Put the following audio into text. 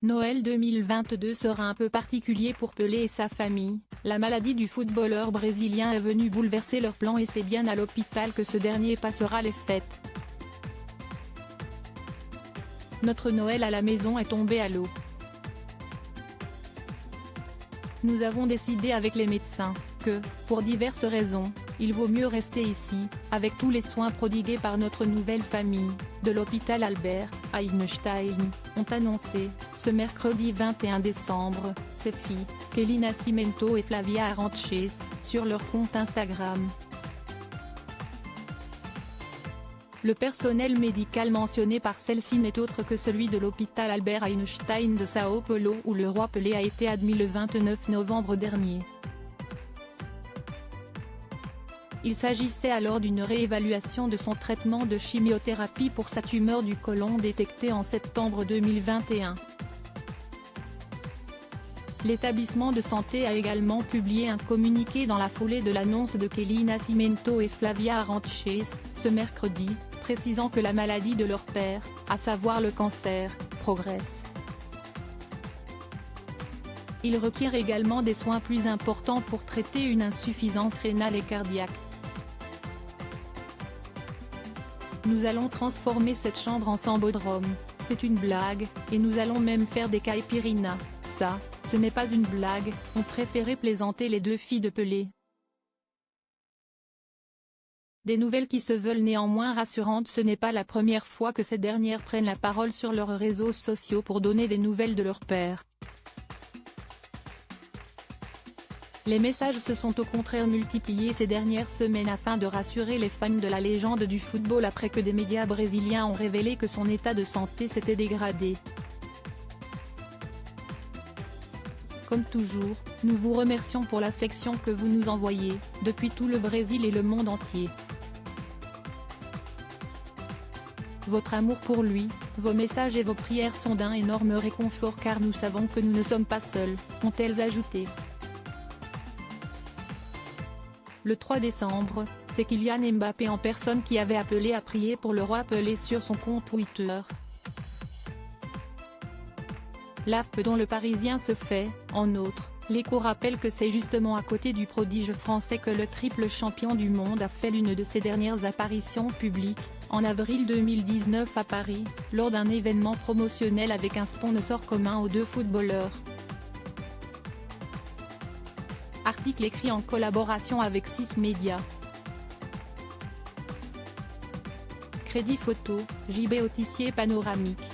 Noël 2022 sera un peu particulier pour Pelé et sa famille. La maladie du footballeur brésilien est venue bouleverser leurs plans et c'est bien à l'hôpital que ce dernier passera les fêtes. Notre Noël à la maison est tombé à l'eau. Nous avons décidé avec les médecins que, pour diverses raisons, il vaut mieux rester ici, avec tous les soins prodigués par notre nouvelle famille, de l'hôpital Albert Einstein, ont annoncé, ce mercredi 21 décembre, ses filles, Kelly Nascimento et Flavia Aranches, sur leur compte Instagram. Le personnel médical mentionné par celle-ci n'est autre que celui de l'hôpital Albert Einstein de Sao Paulo où le roi Pelé a été admis le 29 novembre dernier. Il s'agissait alors d'une réévaluation de son traitement de chimiothérapie pour sa tumeur du côlon détectée en septembre 2021. L'établissement de santé a également publié un communiqué dans la foulée de l'annonce de Kelly Nascimento et Flavia Aranches, ce mercredi, précisant que la maladie de leur père, à savoir le cancer, progresse. Il requiert également des soins plus importants pour traiter une insuffisance rénale et cardiaque. Nous allons transformer cette chambre en sambodrome, c'est une blague, et nous allons même faire des caipirinhas, ça, ce n'est pas une blague, ont préféré plaisanter les deux filles de Pelé. Des nouvelles qui se veulent néanmoins rassurantes. Ce n'est pas la première fois que ces dernières prennent la parole sur leurs réseaux sociaux pour donner des nouvelles de leur père. Les messages se sont au contraire multipliés ces dernières semaines afin de rassurer les fans de la légende du football après que des médias brésiliens ont révélé que son état de santé s'était dégradé. Comme toujours, nous vous remercions pour l'affection que vous nous envoyez, depuis tout le Brésil et le monde entier. Votre amour pour lui, vos messages et vos prières sont d'un énorme réconfort car nous savons que nous ne sommes pas seuls, ont-elles ajouté. Le 3 décembre, c'est Kylian Mbappé en personne qui avait appelé à prier pour le roi Pelé sur son compte Twitter. L'AFP dont le Parisien se fait, en outre, l'écho rappelle que c'est justement à côté du prodige français que le triple champion du monde a fait l'une de ses dernières apparitions publiques, en avril 2019 à Paris, lors d'un événement promotionnel avec un sponsor commun aux deux footballeurs. Article écrit en collaboration avec 6 médias. Crédit photo, JB Autissier panoramique.